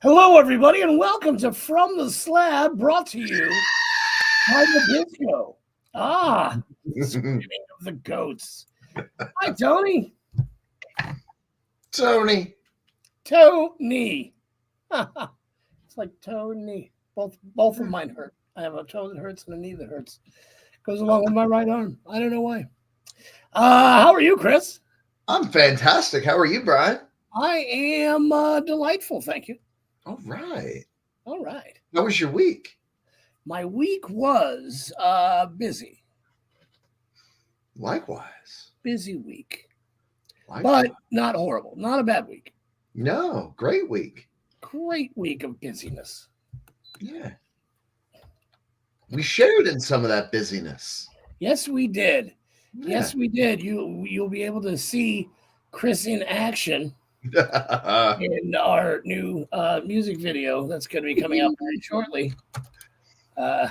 Hello, everybody, and welcome to From the Slab, brought to you by the Disco. Screaming of the goats. Hi, Tony. Tony. It's like Tony. Both of mine hurt. I have a toe that hurts and a knee that hurts. Goes along with my right arm. I don't know why. How are you, Chris? I'm fantastic. How are you, Brian? I am delightful, thank you. All right. How was your week? My week was busy. Likewise. Busy week. But not horrible. Not a bad week. No, great week. Great week of busyness. Yeah. We shared in some of that busyness. Yes, we did. Yeah. Yes, we did. You'll be able to see Chris in action in our new music video that's going to be coming out very shortly. All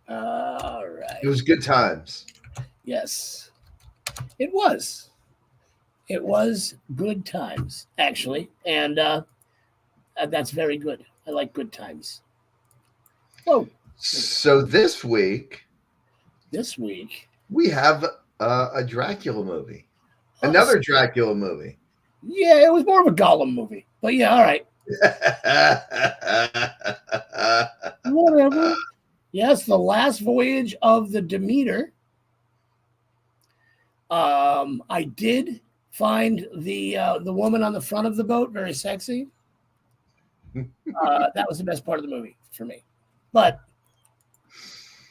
right. It was good times. Yes, it was. It was good times, actually, and that's very good. I like good times. Oh, so this week we have a Dracula movie. Another Dracula movie. Yeah, it was more of a Gollum movie. But yeah, all right. Whatever. Yes, The Last Voyage of the Demeter. I did find the woman on the front of the boat very sexy. That was the best part of the movie for me. But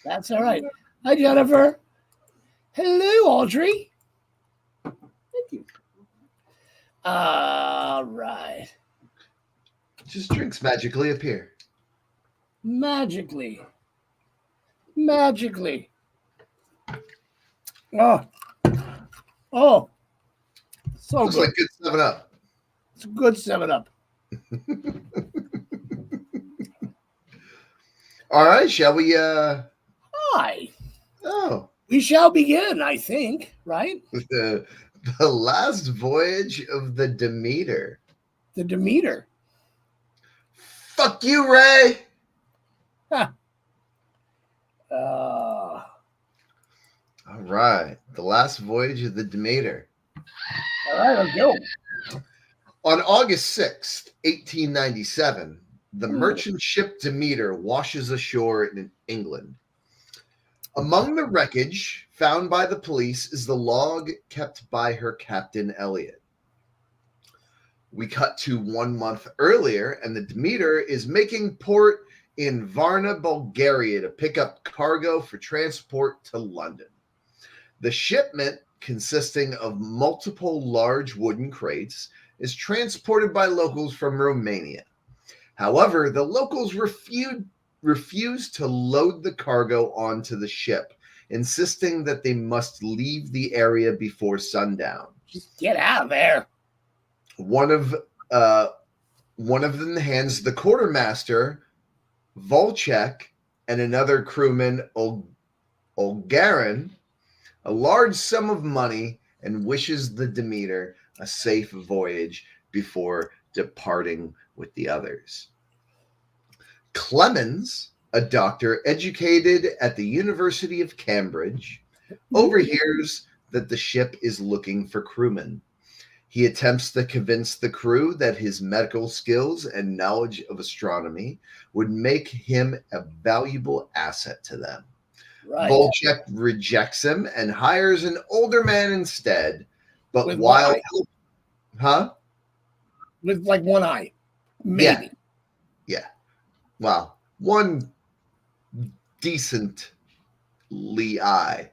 that's all right. Hi, Jennifer. Hello, Audrey. Thank you. All right. Just drinks magically appear. Magically. Oh. So looks good. Like good 7-Up. It's a good 7-Up. All right, shall we? Hi. Oh. We shall begin, I think, right? The Last Voyage of the Demeter. The Demeter. Fuck you, Ray. Huh. All right. The Last Voyage of the Demeter. All right, let's go. On August 6th, 1897, the merchant ship Demeter washes ashore in England. Among the wreckage found by the police is the log kept by her captain, Elliot. We cut to 1 month earlier, and the Demeter is making port in Varna, Bulgaria to pick up cargo for transport to London. The shipment, consisting of multiple large wooden crates, is transported by locals from Romania. However, the locals refuse to load the cargo onto the ship, insisting that they must leave the area before sundown. Just get out of there. One of them hands the quartermaster, Volchek, and another crewman, Olgarin, a large sum of money and wishes the Demeter a safe voyage before departing with the others. Clemens, a doctor educated at the University of Cambridge, overhears that the ship is looking for crewmen. He attempts to convince the crew that his medical skills and knowledge of astronomy would make him a valuable asset to them. Right. Volchek rejects him and hires an older man instead. But With while... Huh? With like one eye. Maybe. Yeah. Well, one decently eye.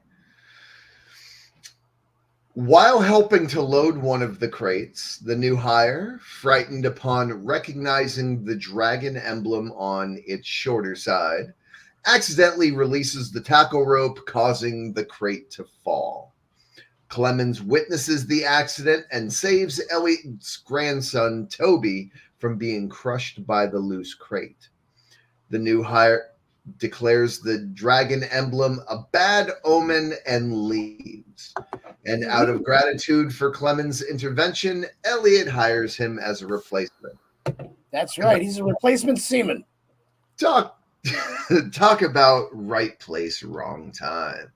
While helping to load one of the crates, the new hire, frightened upon recognizing the dragon emblem on its shorter side, accidentally releases the tackle rope, causing the crate to fall. Clemens witnesses the accident and saves Elliot's grandson, Toby, from being crushed by the loose crate. The new hire declares the dragon emblem a bad omen and leaves. And out of gratitude for Clemens' intervention, Elliot hires him as a replacement. That's right. He's a replacement seaman. Talk about right place, wrong time.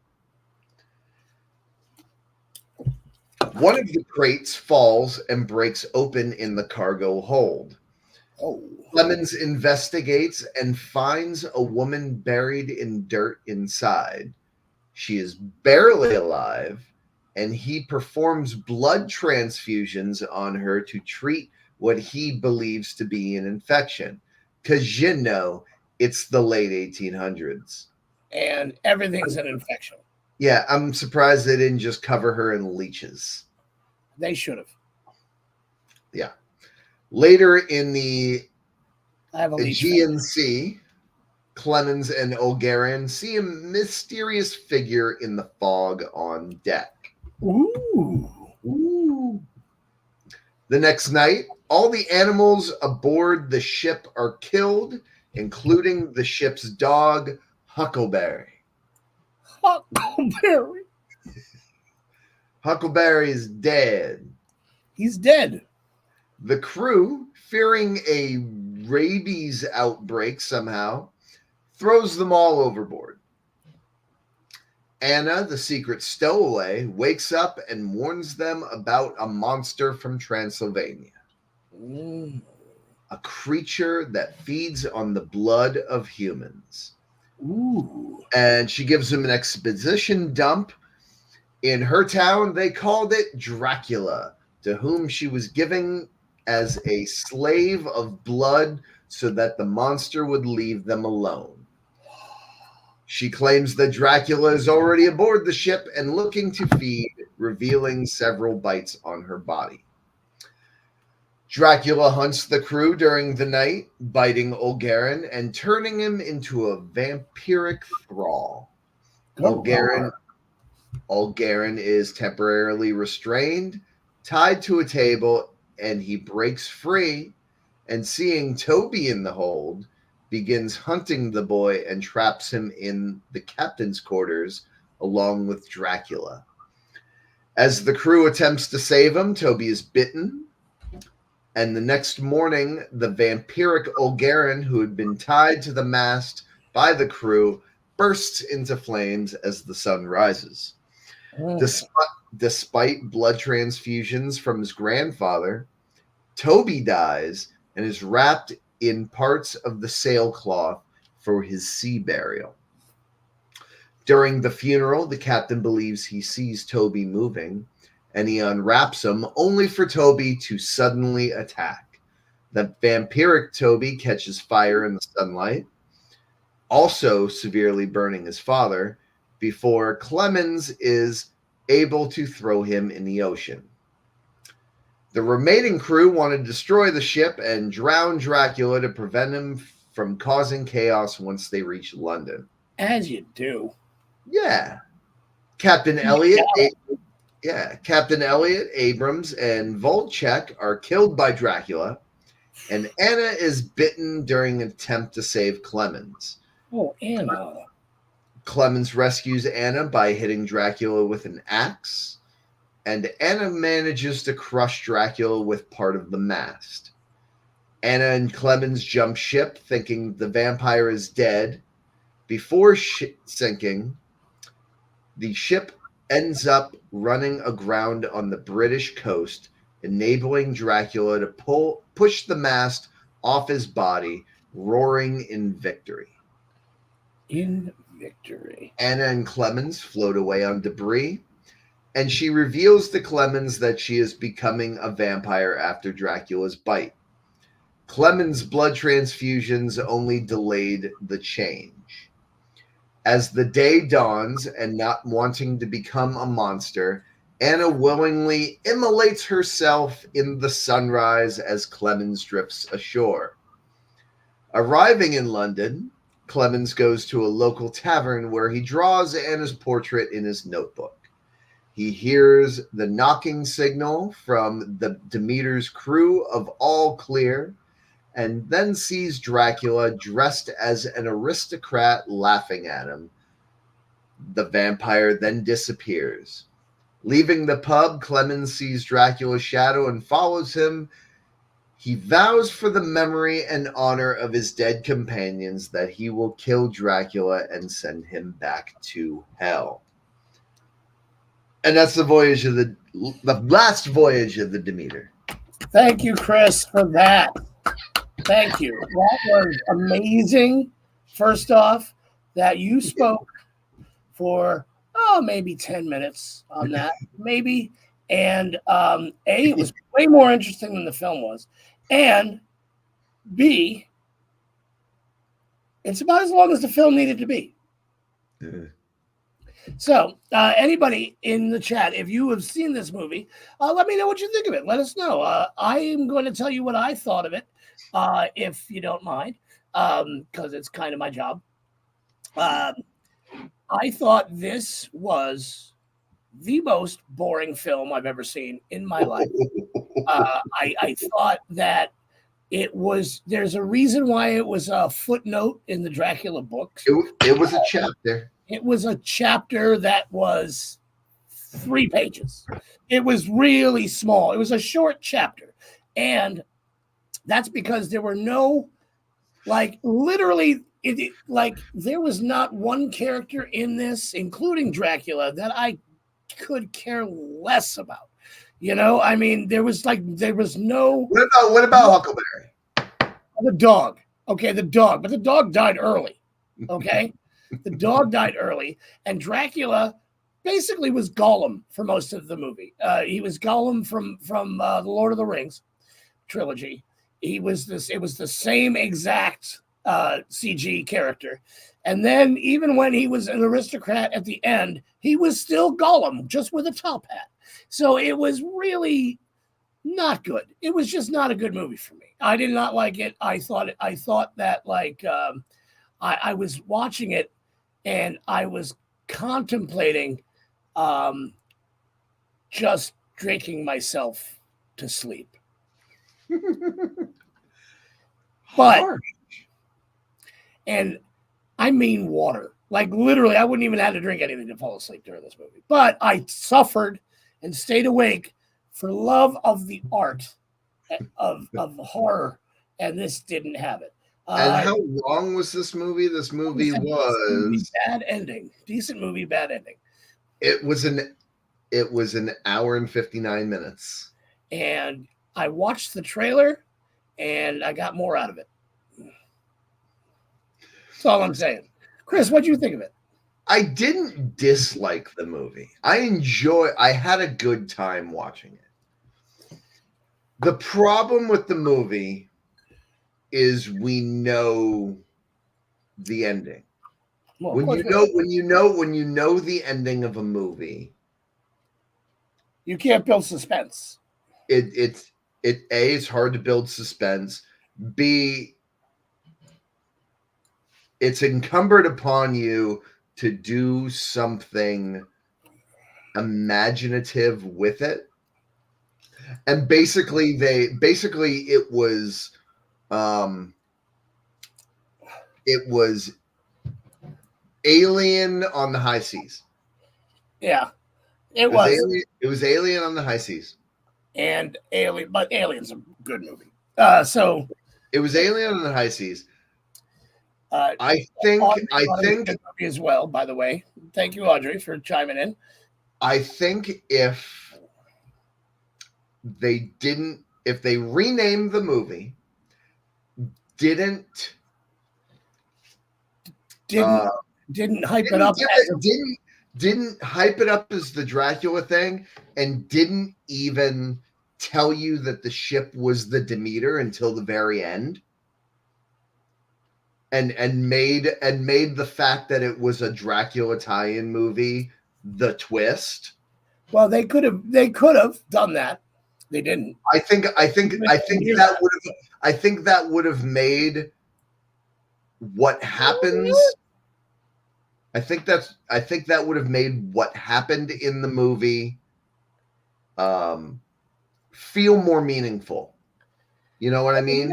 One of the crates falls and breaks open in the cargo hold. Oh. Clemens investigates and finds a woman buried in dirt inside. She is barely alive, and he performs blood transfusions on her to treat what he believes to be an infection. Because, you know, it's the late 1800s. And everything's an infection. Yeah, I'm surprised they didn't just cover her in leeches. They should have. Yeah. Later in the I have a leech Aegean Sea, Clemens and Olgarin see a mysterious figure in the fog on deck. Ooh. Ooh. The next night, all the animals aboard the ship are killed, including the ship's dog, Huckleberry. Huckleberry. Huckleberry is dead. He's dead. The crew, fearing a rabies outbreak somehow, throws them all overboard. Anna, the secret stowaway, wakes up and warns them about a monster from Transylvania. A creature that feeds on the blood of humans. Ooh. And she gives them an exposition dump. In her town, they called it Dracula, to whom she was giving as a slave of blood so that the monster would leave them alone. She claims that Dracula is already aboard the ship and looking to feed, revealing several bites on her body. Dracula hunts the crew during the night, biting Olgarin and turning him into a vampiric thrall. Olgarin is temporarily restrained, tied to a table, and he breaks free, and seeing Toby in the hold, begins hunting the boy and traps him in the captain's quarters along with Dracula. As the crew attempts to save him, Toby is bitten, and the next morning, the vampiric Olgarin, who had been tied to the mast by the crew, bursts into flames as the sun rises. Despite blood transfusions from his grandfather, Toby dies and is wrapped in parts of the sailcloth for his sea burial. During the funeral, the captain believes he sees Toby moving, and he unwraps him only for Toby to suddenly attack. The vampiric Toby catches fire in the sunlight, also severely burning his father, before Clemens is able to throw him in the ocean. The remaining crew want to destroy the ship and drown Dracula to prevent him from causing chaos once they reach London. As you do. Yeah. Captain Elliot, Abrams, and Volchek are killed by Dracula, and Anna is bitten during an attempt to save Clemens. Oh, Anna. Clemens rescues Anna by hitting Dracula with an axe, and Anna manages to crush Dracula with part of the mast. Anna and Clemens jump ship, thinking the vampire is dead. Before sinking, the ship ends up running aground on the British coast, enabling Dracula to push the mast off his body, roaring in victory. In victory. Anna and Clemens float away on debris, and she reveals to Clemens that she is becoming a vampire after Dracula's bite. Clemens' blood transfusions only delayed the change. As the day dawns and not wanting to become a monster, Anna willingly immolates herself in the sunrise as Clemens drifts ashore. Arriving in London, Clemens goes to a local tavern where he draws Anna's portrait in his notebook. He hears the knocking signal from the Demeter's crew of all clear, and then sees Dracula dressed as an aristocrat laughing at him. The vampire then disappears. Leaving the pub, Clemens sees Dracula's shadow and follows him. He vows for the memory and honor of his dead companions that he will kill Dracula and send him back to hell. And that's the last voyage of the Demeter. Thank you, Chris, for that. Thank you. That was amazing. First off, that you spoke for maybe 10 minutes on that, maybe. And A, it was way more interesting than the film was. And B, it's about as long as the film needed to be. So, anybody in the chat, if you have seen this movie, let me know what you think of it. Let us know. I am going to tell you what I thought of it, if you don't mind, because it's kind of my job. I thought this was the most boring film I've ever seen in my life. I thought that it was, there's a reason why it was a footnote in the Dracula books. It was a chapter. It was a chapter that was 3 pages. It was really small. It was a short chapter. And that's because there were no, like, literally, there was not one character in this, including Dracula, that I could care less about. You know, I mean, there was no. What about Huckleberry? The dog. Okay, the dog. But the dog died early. Okay? The dog died early. And Dracula basically was Gollum for most of the movie. He was Gollum from the Lord of the Rings trilogy. It was the same exact CG character. And then even when he was an aristocrat at the end, he was still Gollum, just with a top hat. So it was really not good. It was just not a good movie for me. I did not like it. I thought that like I was watching it and I was contemplating just drinking myself to sleep. But and I mean water. Like literally, I wouldn't even have to drink anything to fall asleep during this movie. But I suffered and stayed awake for love of the art of horror, and this didn't have it. And how long was this movie? This movie was bad ending. Decent movie, bad ending. It was an hour and 59 minutes. And I watched the trailer, and I got more out of it. That's all I'm saying. Chris, what do you think of it? I didn't dislike the movie. I had a good time watching it. The problem with the movie is we know the ending. Well, when you know the ending of a movie, you can't build suspense. It's hard to build suspense. B, it's incumbent upon you to do something imaginative with it. And basically it was Alien on the high seas. Yeah. It was Alien on the high seas. And Alien, but Alien's a good movie. So it was Alien on the high seas. I think as well, by the way. Thank you, Audrey, for chiming in. I think if they renamed the movie, didn't hype it up. Didn't hype it up as the Dracula thing, and didn't even tell you that the ship was the Demeter until the very end. and made the fact that it was a Dracula tie-in movie the twist. Well, they could have done that. They didn't. I think that would have made what happens. I think that would have made what happened in the movie feel more meaningful. You know what I mean?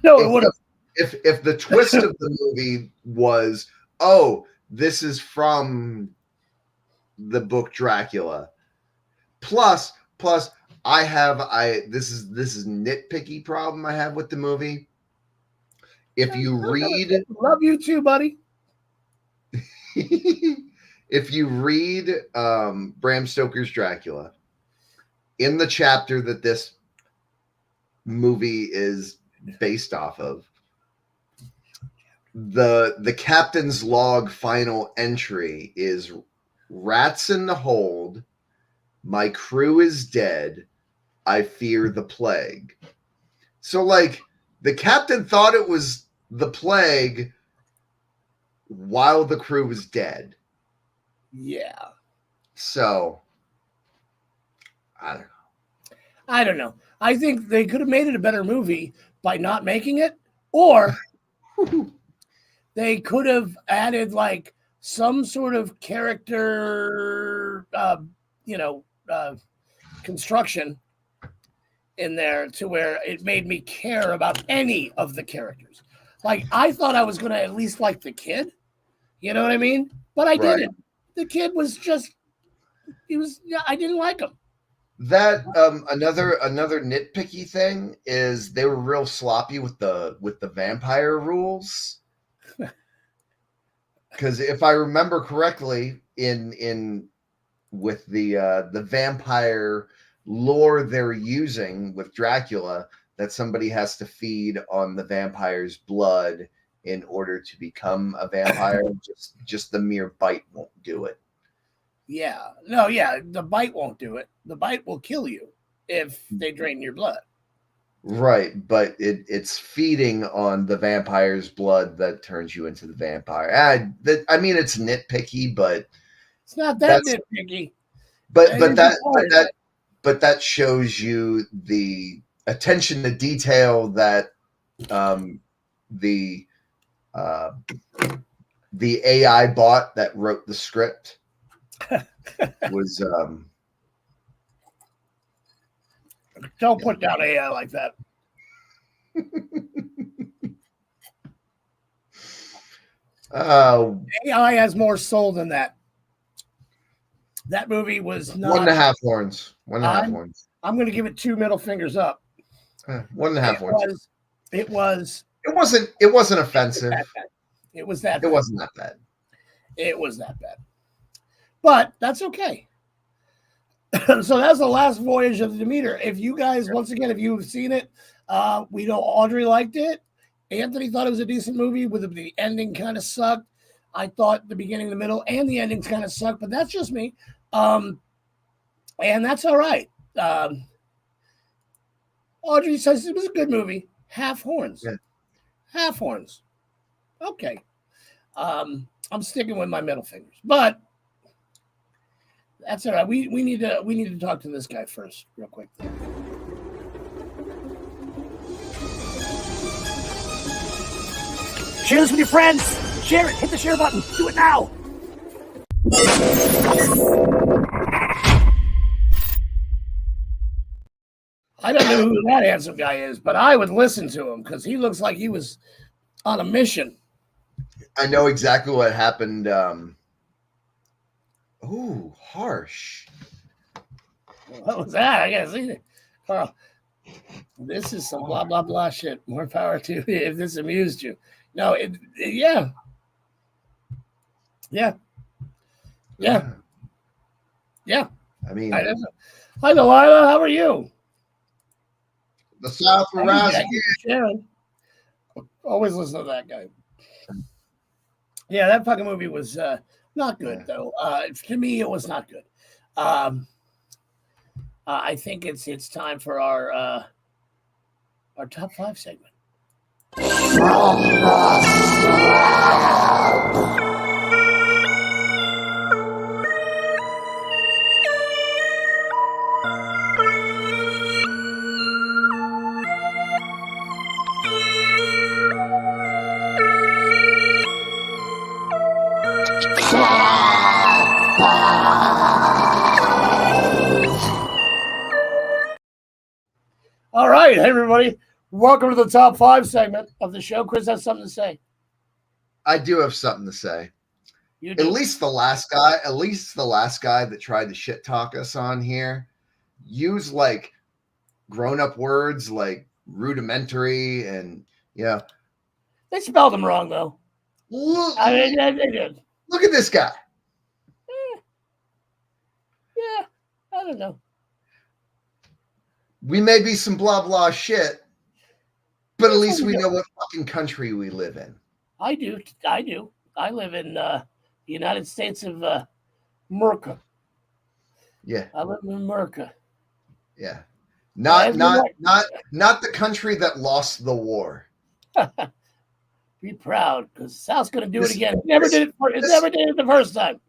No, it would have. If the twist of the movie was, oh, this is from the book Dracula. Plus, this is nitpicky problem I have with the movie. If you read, love you too, buddy. If you read Bram Stoker's Dracula, in the chapter that this movie is based off of, the captain's log final entry is rats in the hold, my crew is dead, I fear the plague. So like the captain thought it was the plague while the crew was dead. Yeah. So I don't know. I think they could have made it a better movie by not making it, or they could have added like some sort of character, construction in there to where it made me care about any of the characters. Like I thought I was going to at least like the kid, you know what I mean? But I didn't. The kid was I didn't like him. That another nitpicky thing is they were real sloppy with the vampire rules. Because if I remember correctly, in with the vampire lore they're using with Dracula, that somebody has to feed on the vampire's blood in order to become a vampire. just the mere bite won't do it. Yeah. No, yeah. The bite won't do it. The bite will kill you if they drain your blood. Right, but it's feeding on the vampire's blood that turns you into the vampire. I mean, it's nitpicky, but it's not that nitpicky. But that shows you the attention to detail that the AI bot that wrote the script was. Don't put down AI like that. AI has more soul than that. That movie was not 1.5 horns. 1.5 horns. I'm going to give it 2 middle fingers up. 1.5 horns. It wasn't offensive. It was that. It wasn't that bad. It was that bad. But that's okay. So that's the last voyage of the Demeter. If you guys, once again, if you've seen it, we know Audrey liked it. Anthony thought it was a decent movie. With the ending kind of sucked. I thought the beginning, the middle, and the endings kind of sucked, but that's just me. And that's all right. Audrey says it was a good movie. Half horns. Yeah. Half horns. Okay. I'm sticking with my middle fingers, but that's all right. We need to talk to this guy first, real quick. Share this with your friends. Share it. Hit the share button. Do it now. I don't know who that handsome guy is, but I would listen to him because he looks like he was on a mission. I know exactly what happened. Ooh, harsh. What was that? I gotta see it. This is some blah blah blah shit. More power to you if this amused you. No, yeah. I mean, hi Delilah, how are you? The South aroused Sharon. Always listen to that guy. Yeah, that fucking movie was not good though. To me, it was not good. I think it's time for our top 5 segment. All right, hey everybody. Welcome to the top 5 segment of the show. Chris has something to say. I do have something to say. You do. At least the last guy that tried to shit talk us on here used like grown-up words like rudimentary and They spelled them wrong though. look, They did. look at this guy. Yeah, I don't know. We may be some blah blah shit, but at least we know what fucking country we live in. I do. I live in the United States of America. Yeah. I live in America. Yeah. Not the country that lost the war. Be proud, because South's going to do it again. It never did it the first time.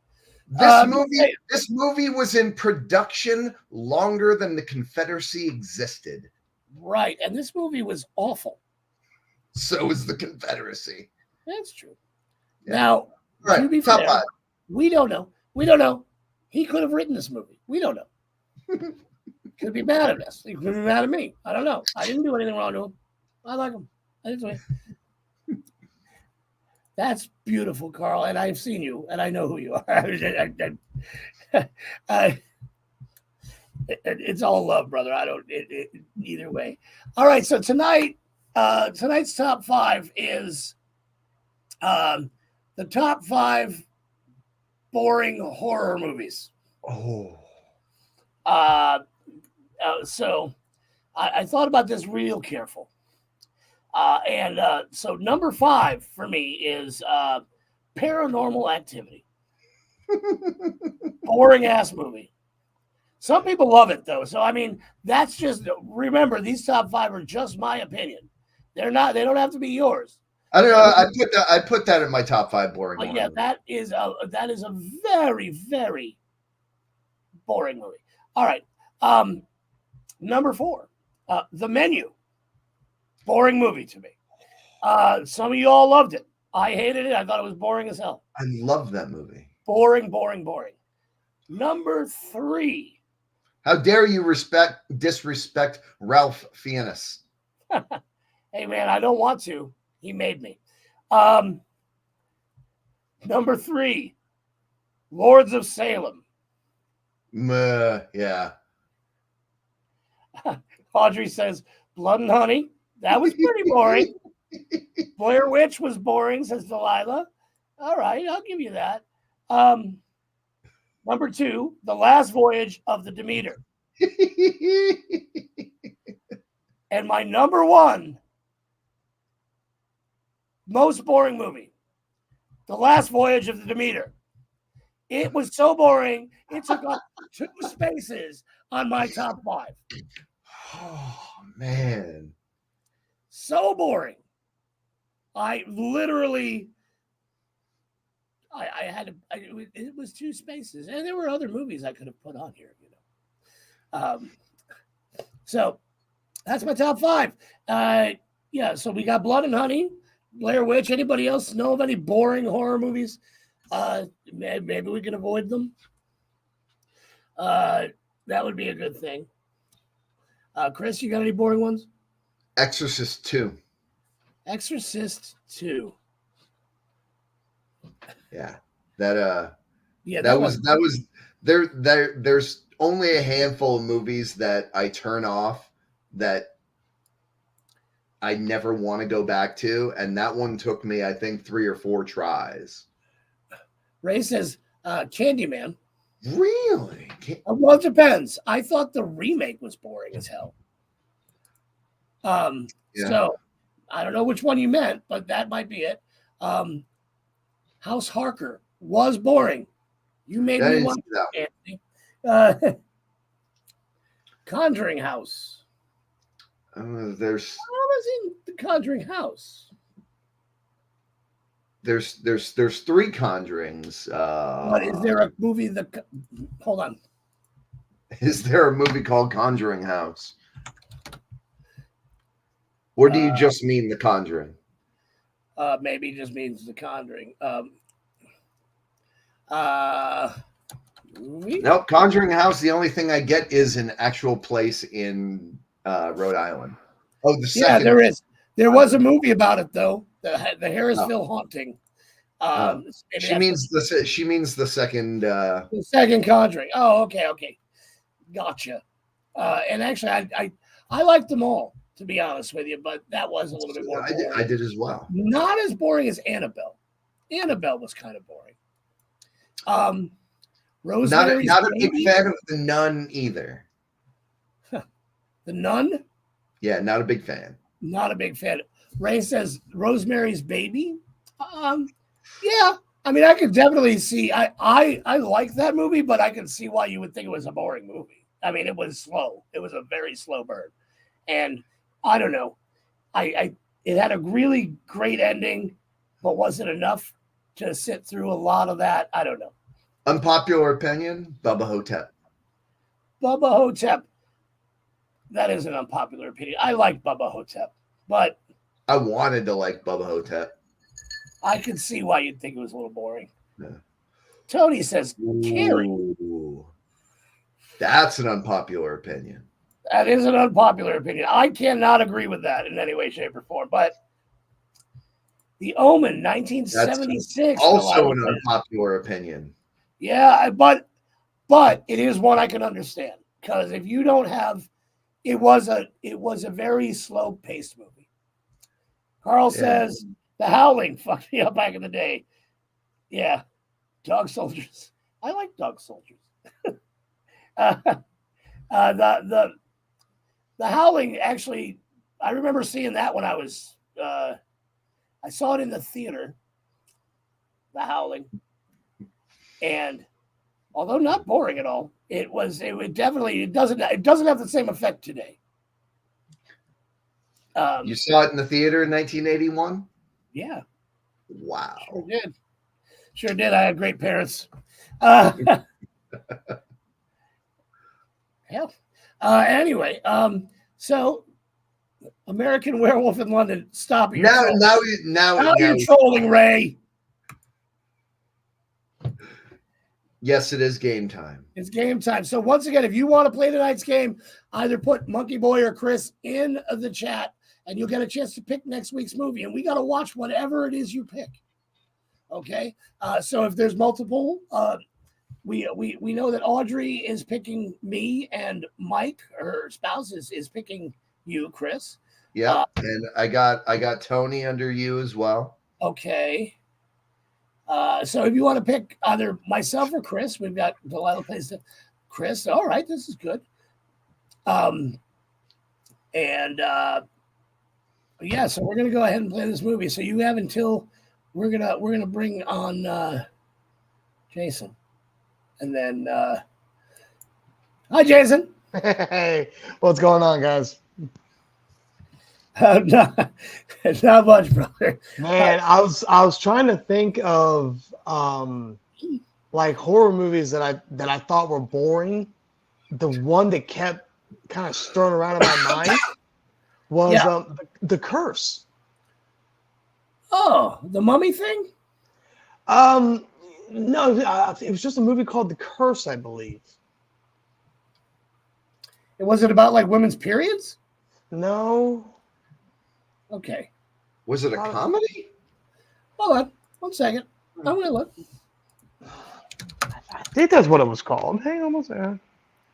This movie was in production longer than the Confederacy existed. Right, and this movie was awful. So is the Confederacy. That's true. Yeah. Now, right, to be top fair, 5. We don't know. He could have written this movie. We don't know. He could be mad at us. He could be mad at me. I don't know. I didn't do anything wrong to him. I like him. I didn't do it. That's beautiful, Carl, and I've seen you, and I know who you are. It's all love, brother. I don't either way. All right, so tonight's top 5 is the top 5 boring horror movies. Oh. So I thought about this real careful. So number 5 for me is Paranormal Activity. Boring ass movie. Some people love it though. So I mean, that's just, remember, these top 5 are just my opinion. They don't have to be yours. I don't know. I put that in my top 5 boring. Yeah, that is a very, very boring movie. All right. Number 4, The Menu. Boring movie to me. Some of you all loved it. I hated it. I thought it was boring as hell. I love that movie. Boring. Number 3. How dare you disrespect Ralph Fiennes? Hey man, I don't want to. He made me. Number 3, Lords of Salem. Yeah. Audrey says Blood and Honey. That was pretty boring. Blair Witch was boring, says Delilah. All right, I'll give you that. Number 2, The Last Voyage of the Demeter. And my number 1 most boring movie, The Last Voyage of the Demeter. It was so boring, it took up 2 spaces on my top 5. Oh, man. So boring. I literally, it was 2 spaces. And there were other movies I could have put on here, So that's my top 5. So we got Blood and Honey, Blair Witch. Anybody else know of any boring horror movies? Maybe we can avoid them. That would be a good thing. Chris, you got any boring ones? Exorcist 2. Exorcist 2. Yeah. That was there's only a handful of movies that I turn off that I never want to go back to, and that one took me, I think, 3 or 4 tries. Ray says Candyman. Really? Well, it depends. I thought the remake was boring as hell. So I don't know which one you meant, but that might be it. House Harker was boring. You made me want to, Anthony. Conjuring House. There's. I was in the Conjuring House. there's 3 Conjurings. But is there a movie that? Hold on. Is there a movie called Conjuring House? Or do you just mean The Conjuring? Maybe it just means The Conjuring. Movie? Nope. Conjuring House. The only thing I get is an actual place in Rhode Island. Oh, the second. Yeah, there is. There was a movie about it though. The Harrisville Haunting. She means the second. The second Conjuring. Oh, okay. Gotcha. And actually, I liked them all, to be honest with you, but that was a little bit more boring. I did as well. Not as boring as Annabelle. Annabelle was kind of boring. Rosemary's not a big fan of The Nun either. The Nun? Yeah, not a big fan. Not a big fan. Ray says Rosemary's Baby. Yeah. I mean, I could definitely see. I like that movie, but I can see why you would think it was a boring movie. I mean, it was slow. It was a very slow burn, and I don't know. It had a really great ending, but wasn't enough to sit through a lot of that. I don't know. Unpopular opinion: Bubba Hotep. Bubba Hotep. That is an unpopular opinion. I like Bubba Hotep, but I wanted to like Bubba Hotep. I can see why you'd think it was a little boring. Yeah. Tony says, Carrie. Ooh, that's an unpopular opinion. That is an unpopular opinion. I cannot agree with that in any way, shape, or form. But The Omen, 1976. That's also an unpopular opinion. Yeah, but it is one I can understand. Because if you don't have, it was a very slow paced movie. Carl says The Howling fucked me up back in the day. Yeah, Dog Soldiers. I like Dog Soldiers. The Howling, actually, I remember seeing that when I was I saw it in the theater. The Howling, and although not boring at all, it doesn't have the same effect today. You saw it in the theater in 1981? Yeah. Wow. Sure did. I had great parents. Hell. Anyway, so American Werewolf in London. Stop it. Now you're trolling, Ray. Yes, it is game time. It's game time. So once again, if you want to play tonight's game, either put Monkey Boy or Chris in the chat, and you'll get a chance to pick next week's movie. And we got to watch whatever it is you pick. Okay. So if there's multiple, we know that Audrey is picking me, and Mike, her spouse, is picking you, Chris. Yeah, and I got Tony under you as well. Okay. So if you want to pick either myself or Chris, we've got Delilah plays to Chris. All right, this is good. Yeah, so we're gonna go ahead and play this movie. So you have until we're gonna bring on Jason, and then hi Jason. Hey, what's going on, guys? Not much, brother. Man, I was trying to think of like horror movies that I thought were boring. The one that kept kind of stirring around in my mind was The Curse. Oh, the mummy thing? No, it was just a movie called The Curse, I believe. Was it about like women's periods? No. Okay. Was it a comedy? Hold on. 1 second. I'm going to look. I think that's what it was called. Hang on one second.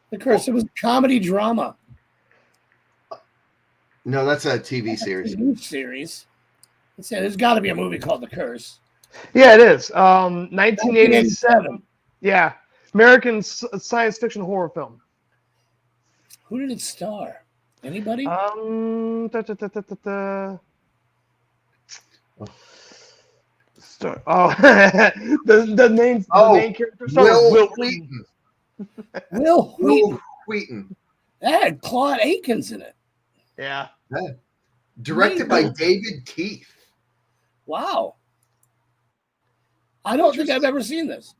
The Curse. It was a comedy drama. No, that's a TV series. Series. Let's say there's got to be a movie called The Curse. Yeah, it is. 1987. Yeah. American science fiction horror film. Who did it star? Anybody? The main character. Will Wheaton. Will Wheaton. That had Claude Akins in it. Yeah. Directed by David Keith. Wow. I don't think I've ever seen this.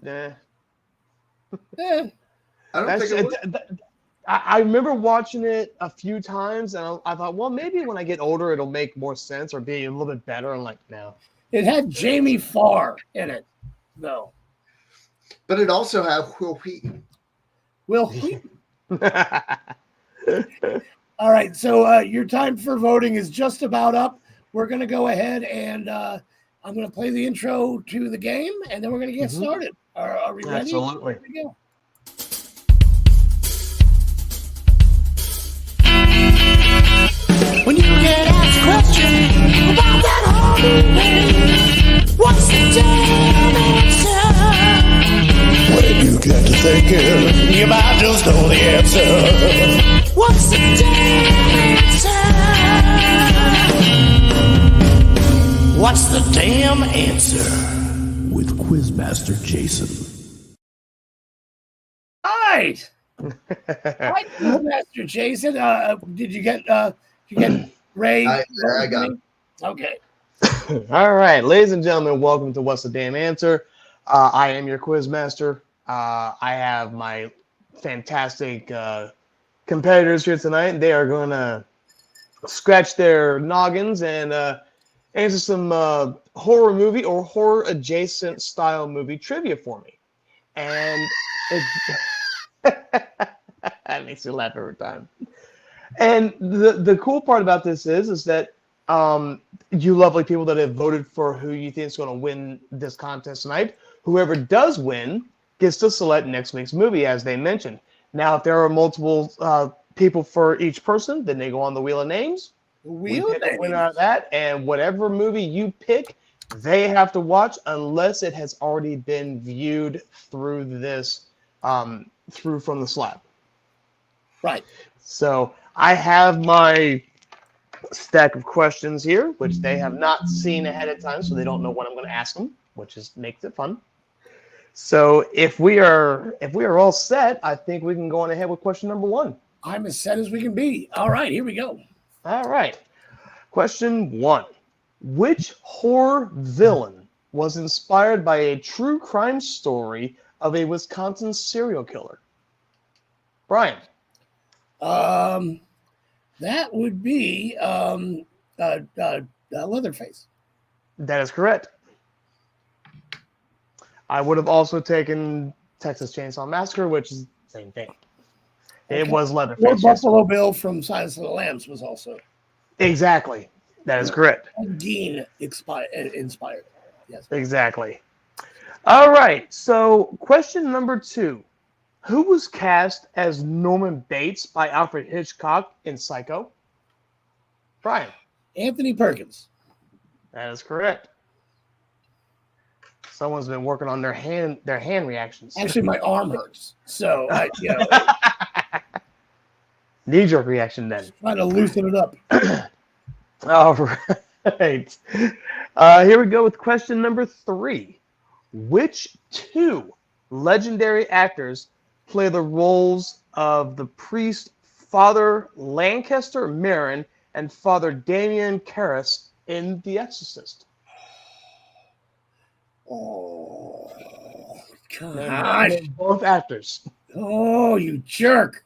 Yeah. I don't think it was. I remember watching it a few times, and I thought, well, maybe when I get older, it'll make more sense or be a little bit better. I'm like, no. It had Jamie Farr in it, though. But it also had Will Wheaton. Will Wheaton. All right, so your time for voting is just about up. We're going to go ahead and I'm going to play the intro to the game, and then we're going to get started. Are we ready? Absolutely. Here we go. When you get asked a question about that whole movie, what's the damn answer? When you get to thinking, you might just know the answer. What's the damn answer? What's the damn answer? With Quizmaster Jason. All right. Hi, Master Jason. Did you get Ray? I got it. Okay. All right, ladies and gentlemen, welcome to What's the Damn Answer. I am your quiz master. I have my fantastic competitors here tonight. They are going to scratch their noggins and answer some horror movie or horror adjacent style movie trivia for me. And that makes me laugh every time. And the cool part about this is that you lovely people that have voted for who you think is going to win this contest tonight, whoever does win gets to select next week's movie, as they mentioned. Now, if there are multiple people for each person, then they go on the wheel of names. We pick a winner out of that, and whatever movie you pick, they have to watch unless it has already been viewed through this, through from the slab. Right. So I have my stack of questions here, which they have not seen ahead of time, so they don't know what I'm going to ask them, which makes it fun. So if we are all set, I think we can go on ahead with question number 1. I'm as set as we can be. All right, here we go. All right. Question 1. Which horror villain was inspired by a true crime story of a Wisconsin serial killer? Brian. That would be Leatherface. That is correct. I would have also taken Texas Chainsaw Massacre, which is the same thing. It was Leatherface. Or Buffalo Bill from Silence of the Lambs was also. Exactly. That is correct. Dean inspired. Yes. Exactly. All right. So question number 2. Who was cast as Norman Bates by Alfred Hitchcock in Psycho? Brian. Anthony Perkins. That is correct. Someone's been working on their hand reactions. Actually, my arm hurts. So, knee-jerk reaction then. Trying to loosen it up. All right. Here we go with question number 3. Which 2 legendary actors play the roles of the priest Father Lancaster Marin and Father Damien Karras in The Exorcist? Oh, God. They're both actors. Oh, you jerk.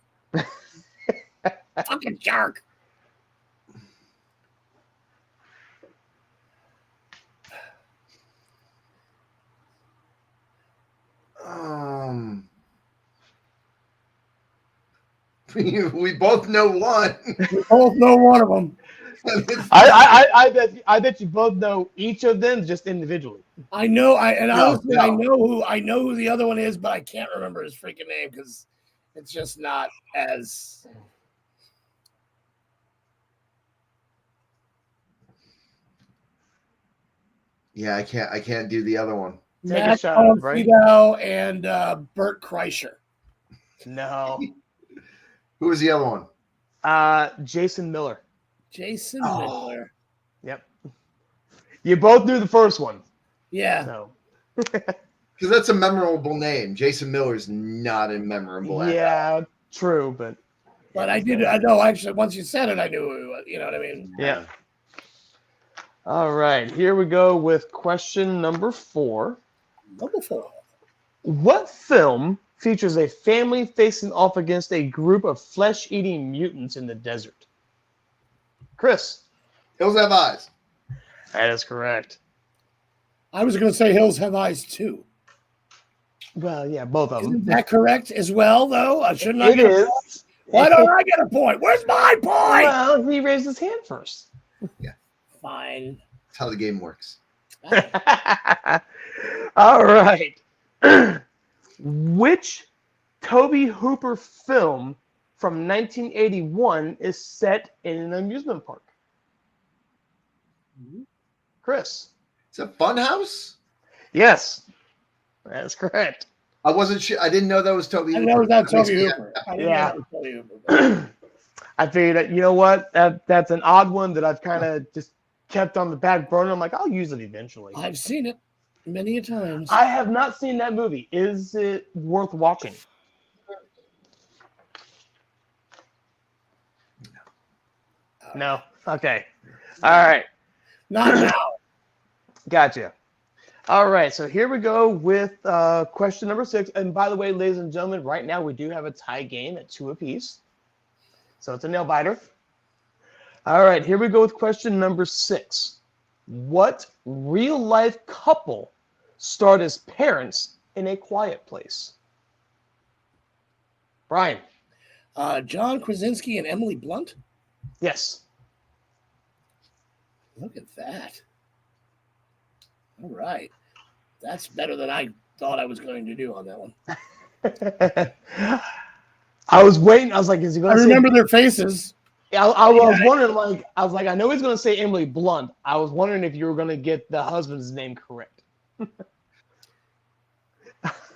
Fucking jerk. We both know one. We both know one of them. I bet you both know each of them just individually. I know. Honestly, I know who the other one is, but I can't remember his freaking name because it's just not as. Yeah, I can't do the other one. Matt Fido and Bert Kreischer. No. Who was the other one? Jason Miller. Jason Miller. Yep. You both knew the first one. Yeah. No. Because that's a memorable name. Jason Miller's not a memorable actor. Yeah, true, but I did. I know. Actually, once you said it, I knew who it was. You know what I mean? Yeah. All right, here we go with question number 4. Number 4. What film features a family facing off against a group of flesh-eating mutants in the desert? Chris. Hills Have Eyes. That is correct. I was going to say Hills Have Eyes too. Well, yeah, both of them. Isn't that correct as well, though? Shouldn't I It get a is. point? Why don't I get a point? Where's my point? Well, he raised his hand first. Fine. That's how the game works. All right. Which Toby Hooper film from 1981 is set in an amusement park? Chris. Is it Funhouse? Yes, that's correct. I wasn't sure. I didn't know that was Toby. I know that Toby Yeah. Hooper. I didn't Yeah. know that was Toby Hooper. I figured that, you know what, that's an odd one that I've kind of just kept on the back burner. I'm like, I'll use it eventually. I've seen it many a times. I have not seen that movie. Is it worth watching? No. Okay. All right. Not now. Gotcha. All right. So here we go with question number 6. And by the way, ladies and gentlemen, right now we do have a tie game at 2 apiece. So it's a nail biter. All right. Here we go with question number 6. What real life couple starred as parents in A Quiet Place? Brian. John Krasinski and Emily Blunt. Yes. Look at that. All right. That's better than I thought I was going to do on that one. I was waiting. I was like, is he going I to remember their faces. I was wondering, I know he's going to say Emily Blunt. I was wondering if you were going to get the husband's name correct.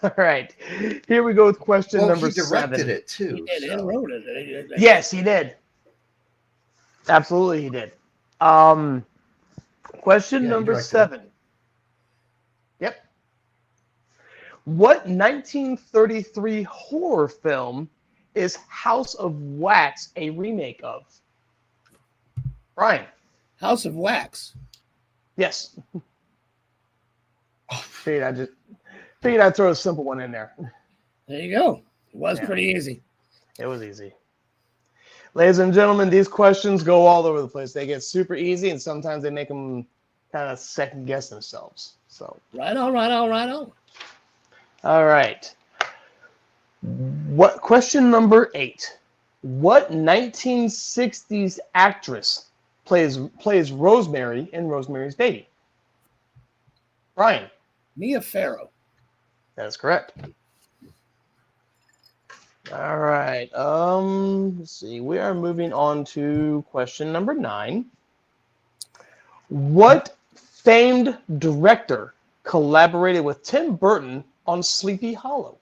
All right. Here we go with question number he directed 7. it too. He did and wrote it. Yes, he did. Absolutely, he did. Question Yeah, he number directed 7. Yep. What 1933 horror film is House of Wax a remake of? Brian. House of Wax. Yes. Figured I'd throw a simple one in there. There you go. It was Yeah. pretty easy. It was easy. Ladies and gentlemen, these questions go all over the place. They get super easy, and sometimes they make them kind of second guess themselves. So, Right on. all right. What question number 8? What 1960s actress plays Rosemary in Rosemary's Baby? Brian. Mia Farrow. That is correct. All right. Let's see. We are moving on to question number 9. What famed director collaborated with Tim Burton on Sleepy Hollow?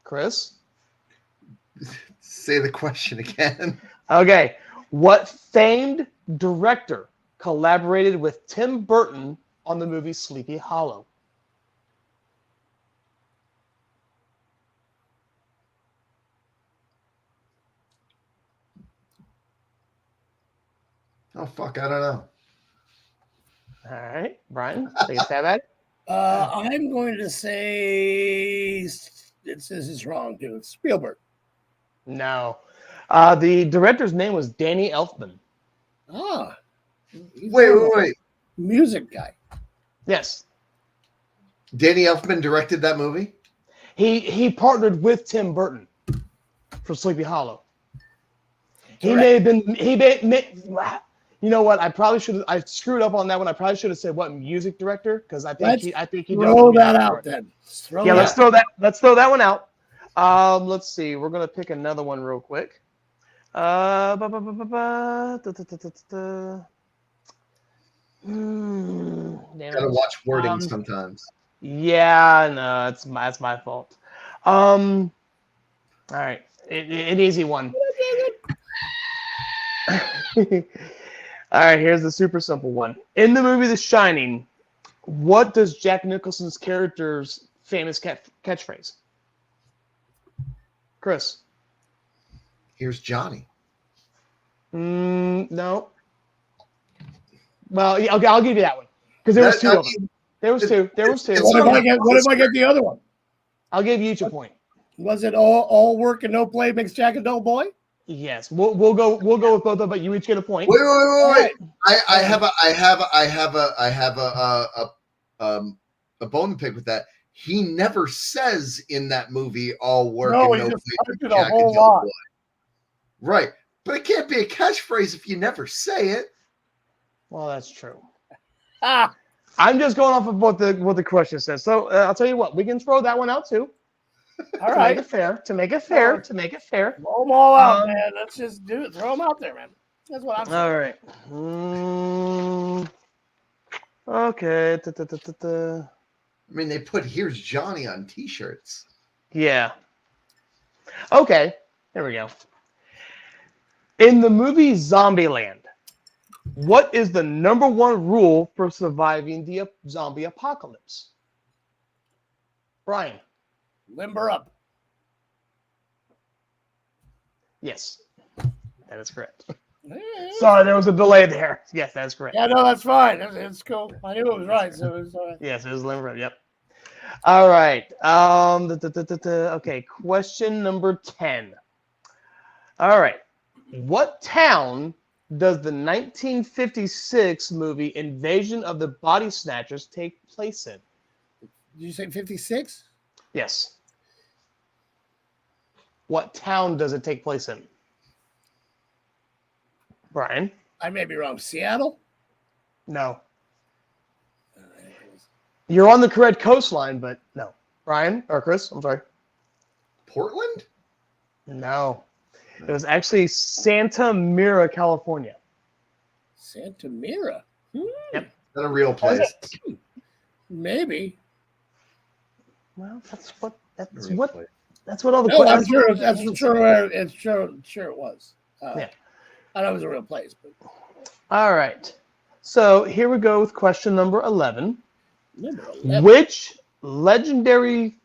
Chris? Say the question again. Okay. What famed director collaborated with Tim Burton on the movie Sleepy Hollow? Oh fuck, I don't know. All right. Brian, take a stab at it. I'm going to say this is wrong, too. It's Spielberg. No. The director's name was Danny Elfman. Ah. He's Wait. Music guy. Yes. Danny Elfman directed that movie? He partnered with Tim Burton for Sleepy Hollow. He Correct. may have been you know what? I screwed up on that one. I probably should have said what music director, because I think he Throw that out then. Let's throw that one out. Let's see. We're gonna pick another one real quick. Gotta watch wording sometimes. Yeah, no, that's my fault. All right, an easy one. All right, here's the super simple one. In the movie The Shining, what does Jack Nicholson's character's famous catchphrase? Chris. Here's Johnny. No. Well, yeah, okay, I'll give you that one because there was two I of them. There was two. It's What if on I the get? What if I get the other one? I'll give you each a point. Was it all work and no play makes Jack a dull boy? Yes, we'll go with both of them, but you each get a point. Wait. I have a bone to pick with that. He never says in that movie all work No, and he no just play typed makes it a Jack whole dull lot. boy. Right. But it can't be a catchphrase if you never say it. Well, that's true. Ah, I'm just going off of what the question says. So I'll tell you what, we can throw that one out too. all To right. make it fair. Throw them all out, man. Let's just do it. Throw them out there, man. That's what I'm saying. All right. Okay. I mean, they put "Here's Johnny" on T-shirts. Yeah. Okay. There we go. In the movie Zombieland, what is the #1 rule for surviving the zombie apocalypse? Brian. Limber up. Yes. That is correct. Yeah, Sorry, there was a delay there. Yes, that's correct. no, that's fine. It's cool. I knew it was right, so it was all right. Yes, it was limber up. Yep. All right. Okay, question number 10. All right. What town does the 1956 movie Invasion of the Body Snatchers take place in? Did you say 56? Yes. What town does it take place in? Brian? I may be wrong. Seattle? No. You're on the correct coastline, but no. Brian or Chris? I'm sorry. Portland? No. It was actually Santa Mira, California. Santa Mira? Is that a real place? Maybe. Well, that's what Place. that's what all the No, I'm questions. sure. That's for sure. It's sure it was. Yeah. I know it was a real place, but All right. So here we go with question number 11. number 11. Which legendary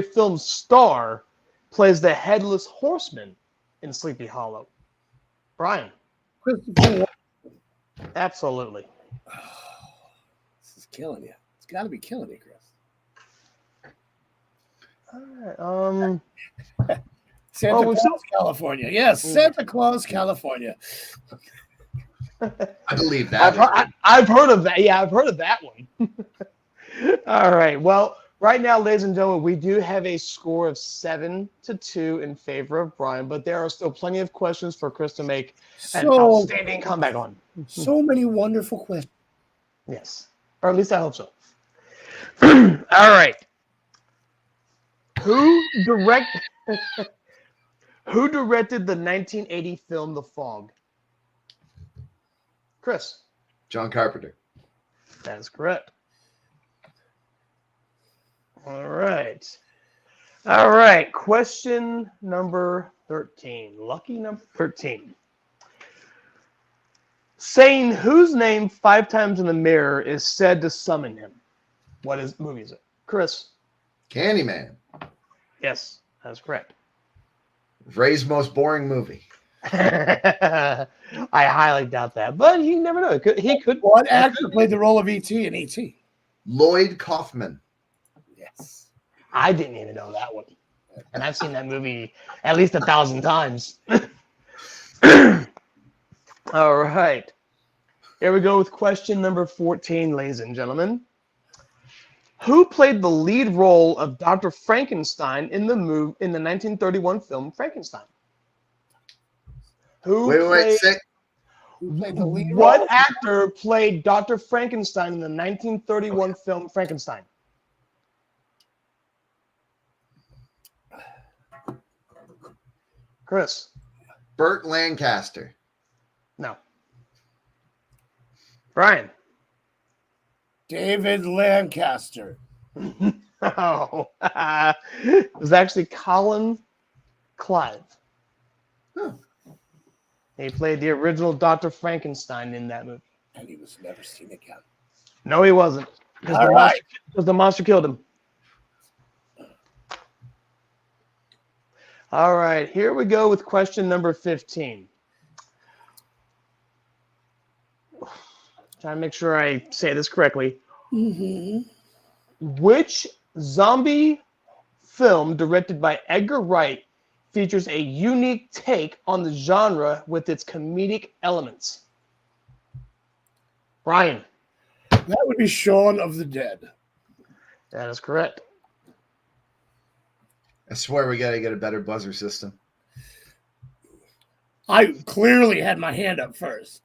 film star plays the headless horseman in Sleepy Hollow? Brian. Christopher Walken. Absolutely. This is killing you. It's got to be killing you, Chris. All right. Santa we Claus, California. Yes, Santa Claus, California. I believe that. I've heard of that. Yeah, I've heard of that one. All right. Well, right now, ladies and gentlemen, we do have a score of 7-2 in favor of Brian, but there are still plenty of questions for Chris to make an outstanding comeback on. So many wonderful questions. Yes. Or at least I hope so. All right. Who directed the 1980 film The Fog? Chris. John Carpenter. That is correct. All right. All right. Question number 13. Lucky number 13. Saying whose name 5 times in the mirror is said to summon him. What movie is it? Chris. Candyman. Yes, that's correct. Ray's most boring movie. I highly doubt that, but you never know. He could. What actor played the role of E.T. in E.T.? Lloyd Kaufman. Yes. I didn't even know that one. And I've seen that movie at least 1,000 times. All right. Here we go with question number 14, ladies and gentlemen. Who played the lead role of Dr. Frankenstein in the 1931 film Frankenstein? Wait. What actor played Dr. Frankenstein in the 1931 film Frankenstein? Chris. Burt Lancaster. No. Brian. David Lancaster. No. It was actually Colin Clive. Huh. He played the original Dr. Frankenstein in that movie. And he was never seen again. No, he wasn't. Because the monster killed him. All right, here we go with question number 15. Trying to make sure I say this correctly. Mm-hmm. Which zombie film directed by Edgar Wright features a unique take on the genre with its comedic elements? Brian. That would be Shaun of the Dead. That is correct. I swear we got to get a better buzzer system. I clearly had my hand up first.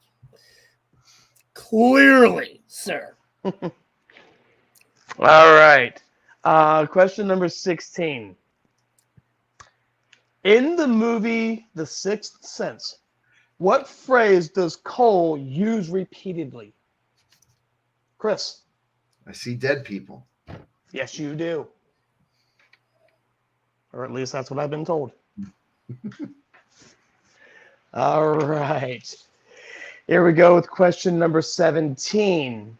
Clearly, sir. All right. Question number 16. In the movie The Sixth Sense, what phrase does Cole use repeatedly? Chris. I see dead people. Yes, you do. Or at least that's what I've been told. All right. Here we go with question number 17.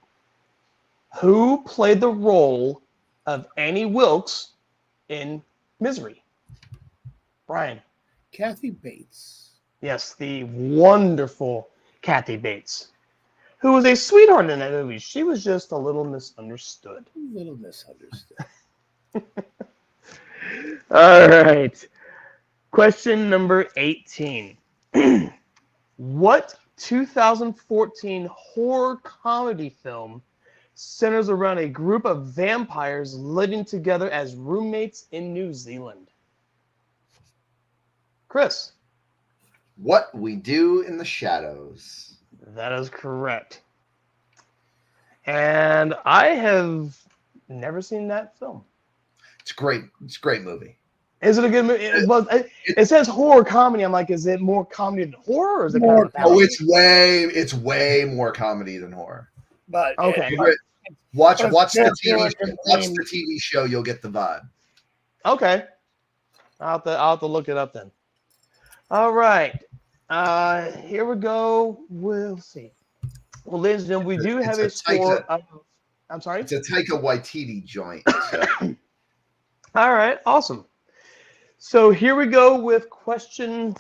Who played the role of Annie Wilkes in Misery? Brian. Kathy Bates. Yes, the wonderful Kathy Bates, who was a sweetheart in that movie. She was just a little misunderstood. A little misunderstood. All right. Question number 18. What 2014 horror comedy film centers around a group of vampires living together as roommates in New Zealand? Chris. What We Do in the Shadows. That is correct. And I have never seen that film. It's great. It's a great movie. Is it a good movie? It says horror comedy. I'm like, is it more comedy than horror, or is it More kind of Oh, it's way more comedy than horror. But Okay. Watch But the yeah, TV yeah, watch the TV show. You'll get the vibe. Okay. I'll have to look it up then. All right. Here we go. We'll see. Well, ladies and gentlemen, we do have a It's a score Taika- of... I'm sorry? It's a Taika Waititi joint. So. All right. Awesome. So here we go with question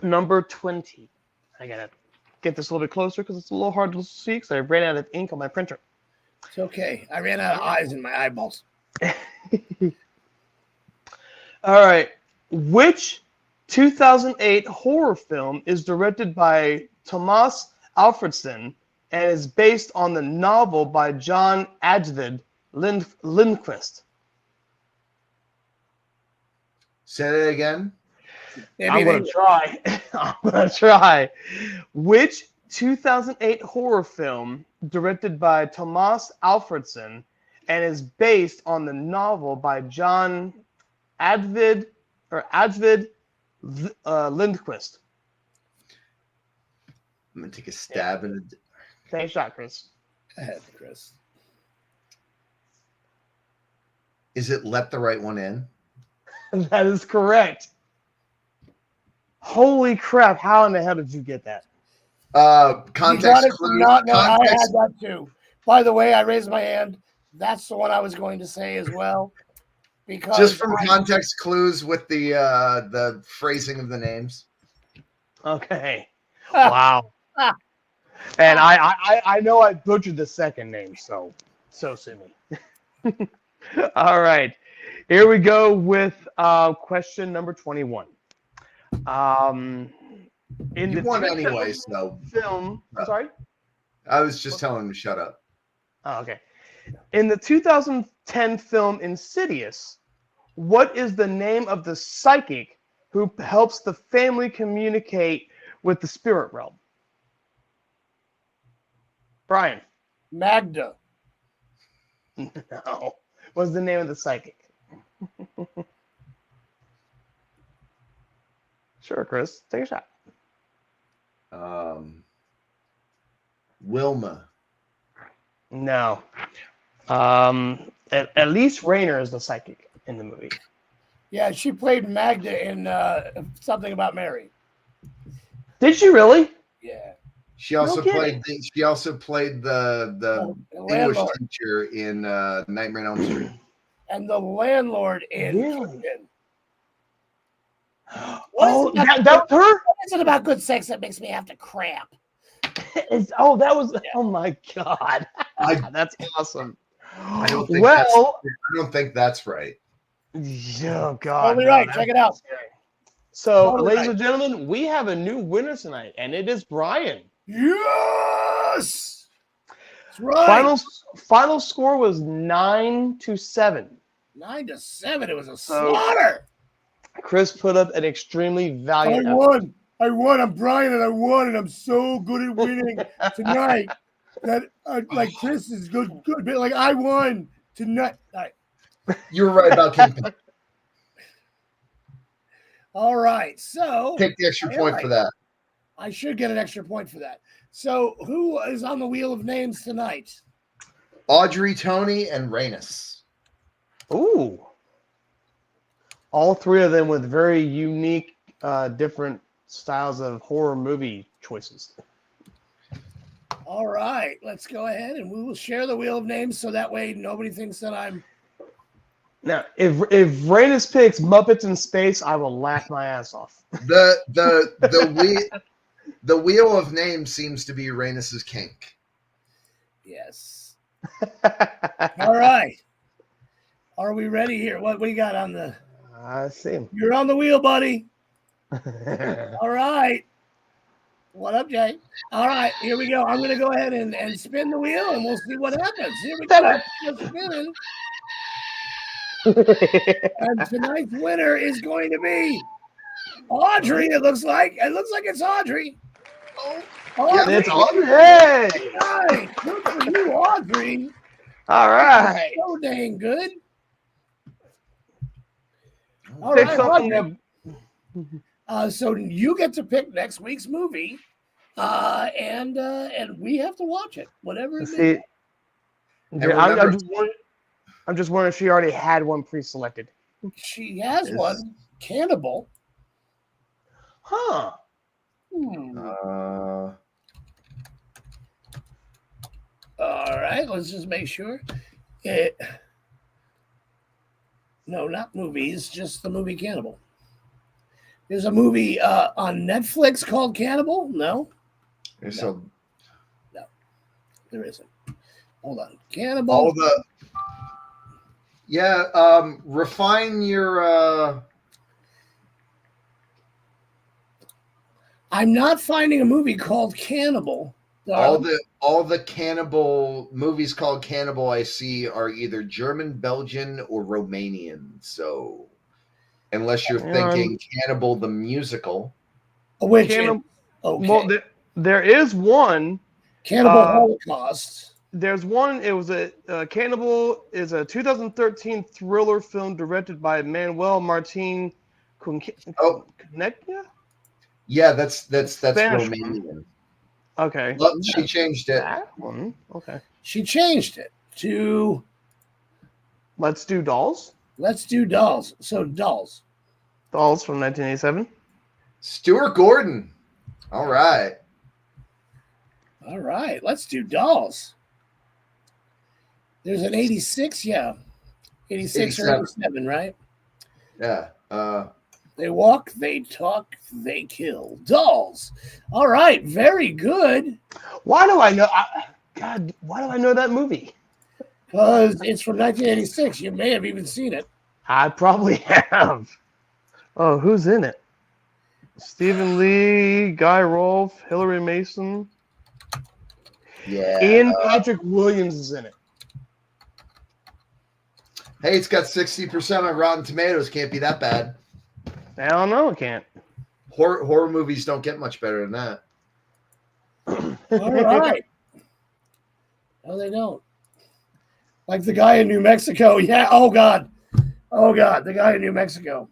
number 20. I got to get this a little bit closer because it's a little hard to see because I ran out of ink on my printer. it's okay. I ran out of eyes in my eyeballs. All right. Which 2008 horror film is directed by Tomas Alfredson and is based on the novel by John Ajvide Lindqvist? Say that again. I'm going to try. I'm going to try. Which 2008 horror film directed by Tomas Alfredson and is based on the novel by John Ajvide Lindqvist? I'm gonna take a stab in it. Take a shot, Chris. Go ahead, Chris. Is it Let the Right One In? That is correct. Holy crap! How in the hell did you get that? Context clues. No, I had Context. that too. By the way, I raised my hand. That's the one I was going to say as well. Because Just from context clues with the phrasing of the names. Okay. Wow. And I know I butchered the second name, so sue me. All right. Here we go with question number 21. In You the won 2000 anyway, so film. I'm sorry? I was just telling him to shut up. Oh, okay. In the 2010 film Insidious, what is the name of the psychic who helps the family communicate with the spirit realm? Brian. Magda. No. What's the name of the psychic? Sure, Chris. Take a shot. Wilma. No. At least Rayner is the psychic in the movie. Yeah, she played Magda in Something About Mary. Did she really? Yeah. She also kidding. played the English landlord. teacher in Nightmare on Elm Street. And the landlord in Really? Kingdom. Oh, that was her? What is it about good sex that makes me have to cramp? That was. Oh my god, I that's awesome. don't think Well, I don't think that's right. oh god, Totally no, right. that's Check it out. scary. So, Totally ladies right. and gentlemen, we have a new winner tonight, and it is Brian. Yes. That's right. Final score was 9-7. 9-7. It was a So- slaughter. Chris put up an extremely valiant effort. won. I won. I'm Brian, and I won, and I'm so good at winning tonight that like Chris is good, but like I won tonight. You were right about Kingpin. All right, so Take the extra point for that. I should get an extra point for that. So who is on the wheel of names tonight? Audrey, Tony, and Rainus. Ooh. All three of them with very unique, different styles of horror movie choices. All right, let's go ahead and we will share the wheel of names so that way nobody thinks that I'm. Now, if Rainus picks Muppets in Space, I will laugh my ass off. The wheel of names seems to be Rainus's kink. Yes. All right. Are we ready here? What we got on the? I see. You're on the wheel, buddy. All right. What up, Jay? All right, here we go. I'm going to go ahead and spin the wheel, and we'll see what happens. Here we go. It's spinning. And tonight's winner is going to be Audrey. It looks like it's Audrey. Audrey. It's Audrey. Hey! Right. Good for you, Audrey. All right. So dang good. All Pick right, something Audrey. that- So you get to pick next week's movie, and we have to watch it, whatever it See, is. I'm just wondering if she already had one pre-selected. She has Yes. one, Cannibal. Huh. All right, let's just make sure. No, not movies, just the movie Cannibal. There's a movie on Netflix called Cannibal. No, So there isn't. Hold on, Cannibal. all the refine your I'm not finding a movie called Cannibal. all the cannibal movies called Cannibal I see are either German, Belgian, or Romanian. So unless you're thinking Cannibal the musical. Which Cannibal- okay. Well, there is one. Cannibal Holocaust. There's one. It was a Cannibal is a 2013 thriller film directed by Manuel Martin Cunecchia. Yeah, that's Spanish Romanian. Okay. Well, she changed it. That one. Okay. She changed it to Let's Do Dolls. Let's Do Dolls. So Dolls. Dolls from 1987. Stuart Gordon. All right. All right, let's do Dolls. There's an 86, yeah. 86 or 87, right? Yeah. They walk, they talk, they kill. Dolls. All right, very good. Why do I know? God, why do I know that movie? Because it's from 1986. You may have even seen it. I probably have. Oh, who's in it? Stephen Lee, Guy Rolfe, Hillary Mason. Yeah. Ian Patrick Williams is in it. Hey, it's got 60% on Rotten Tomatoes. Can't be that bad. I don't know. It can't. Horror movies don't get much better than that. All right. No, they don't. Like the guy in New Mexico. Yeah. Oh, God. Oh, God. The guy in New Mexico.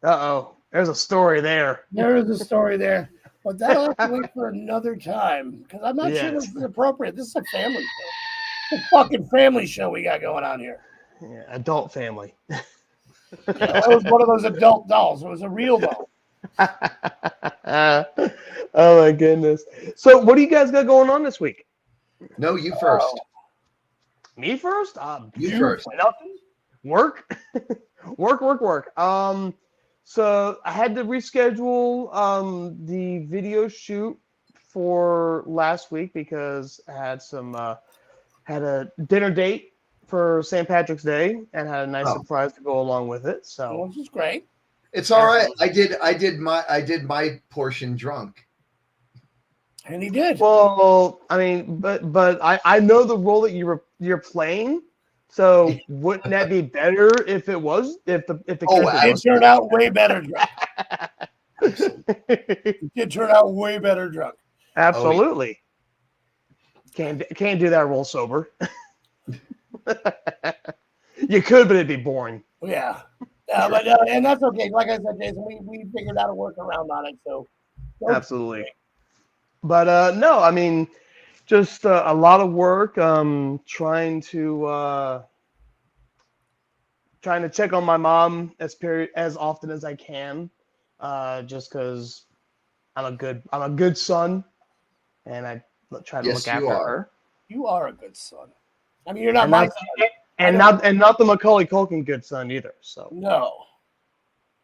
Uh-oh. There's a story there. There is a story there. But that'll have to wait for another time because I'm not sure this is appropriate. This is a family show. It's a fucking family show we got going on here. Yeah, adult family. That was one of those adult dolls. It was a real doll. Oh, my goodness. So what do you guys got going on this week? No, you first. Me first? You first. Nothing. Work. work. So I had to reschedule the video shoot for last week because I had had a dinner date for St. Patrick's Day and had a nice surprise to go along with it. So Which is great. It's all right. I did my portion drunk. And he did. well, I mean, but I know the role that you're playing. So wouldn't that be better if it was if the It character turned out way better drunk. It did turn out way better drunk. Absolutely. Can't do that role sober. You could, but it'd be boring. Yeah. But and that's okay. Like I said, Jason, we figured out a workaround on it. So Absolutely. But no, I mean, just a lot of work. Trying to check on my mom as often as I can, just because I'm a good son, and I try to look after her. You are a good son. I mean, you're not And my not, son. and not the Macaulay Culkin good son either. So No.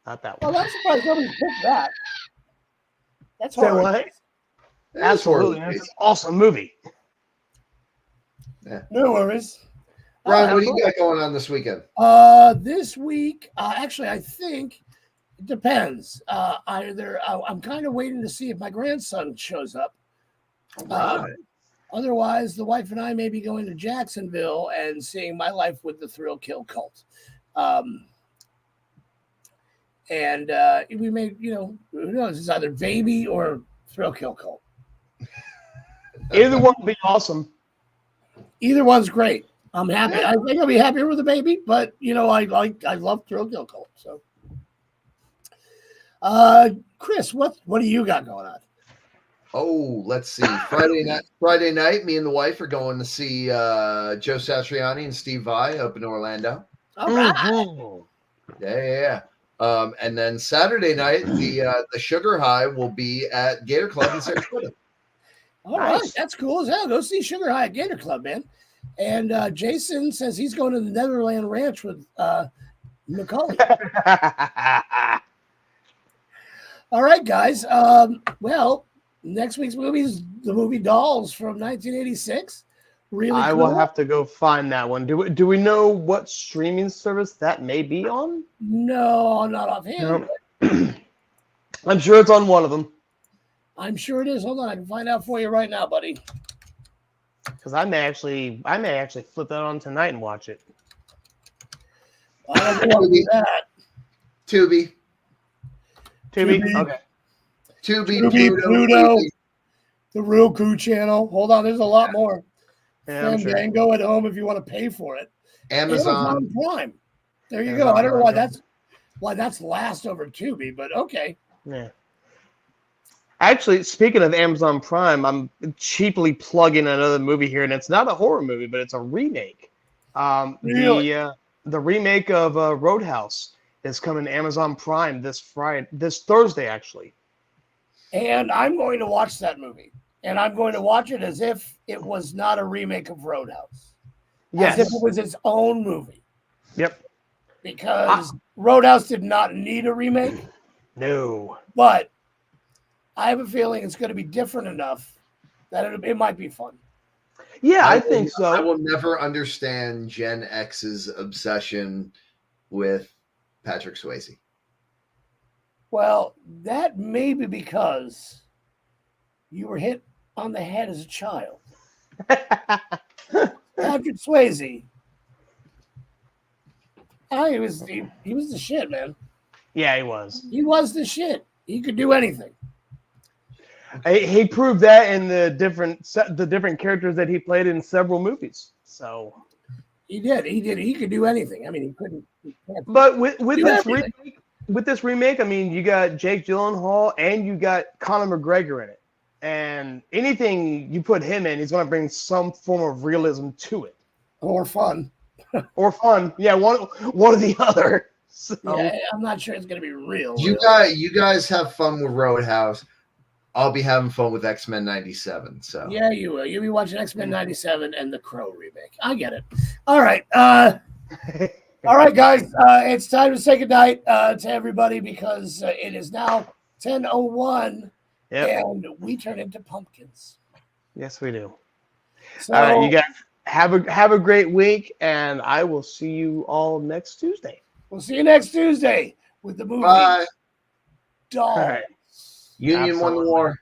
not that Well, one. I'm surprised nobody picked that. That's Say horror. what? It is Absolutely, horror it's an based. awesome movie. No worries. Brian, what do you got going on this weekend? This week, actually, I think it depends. I'm kind of waiting to see if my grandson shows up. Otherwise, the wife and I may be going to Jacksonville and seeing My Life with the Thrill Kill Cult. And we may, who knows? It's either Baby or Thrill Kill Cult. Either one would be awesome. Either one's great. I'm happy. I think I'll be happier with the Baby, but I love Thrill Kill Cult. So, Chris, what do you got going on? Oh, let's see. Friday night, me and the wife are going to see Joe Satriani and Steve Vai up in Orlando. All right. Mhm. Yeah. And then Saturday night, the Sugar High will be at Gator Club in Sarasota. All right, that's cool as hell. Go see Sugar High at Gator Club, man. And Jason says he's going to the Netherland Ranch with Macaulay. All right, guys. Well, next week's movie is the movie Dolls from 1986. Really I cool. will have to go find that one. Do we know what streaming service that may be on? No, not offhand. No. I'm sure it's on one of them. I'm sure it is. Hold on, I can find out for you right now, buddy. Because I may actually flip that on tonight and watch it. I don't want to do that. Tubi. Tubi? Okay. Tubi, Pluto, the Roku channel. Hold on, there's a lot more. Yeah, I'm sure. Fandango at home if you want to pay for it. Amazon. Prime. There you go. I don't know why that's last over Tubi, but okay. Yeah. Actually, speaking of Amazon Prime, I'm cheaply plugging another movie here, and it's not a horror movie, but it's a remake. Really? The remake of Roadhouse is coming to Amazon Prime this Thursday, actually. And I'm going to watch that movie. And I'm going to watch it as if it was not a remake of Roadhouse. Yes. As if it was its own movie. Yep. Because Roadhouse did not need a remake. No. But I have a feeling it's going to be different enough that it might be fun. Yeah, I think so. I will never understand Gen X's obsession with Patrick Swayze. Well, that may be because you were hit on the head as a child. Patrick Swayze. He was the shit, man. Yeah, he was. He was the shit. He could do anything. He proved that in the different characters that he played in several movies. So He did. He could do anything. I mean, he couldn't. but with this everything. remake, I mean, you got Jake Gyllenhaal and you got Conor McGregor in it, and anything you put him in, he's going to bring some form of realism to it, Or fun. or fun. Yeah, one or the other. So, Yeah, I'm not sure it's going to be real. You guys have fun with Roadhouse. I'll be having fun with X-Men 97. So Yeah, you will. You'll be watching X-Men 97 and the Crow remake. I get it. All right. All right, guys. It's time to say goodnight to everybody because it is now 10:01 Yep. and we turn into pumpkins. Yes, we do. So, All right, you guys have a great week, and I will see you all next Tuesday. we'll see you next Tuesday with the movie Bye. Dolls. All right. Union won the Absolutely. war.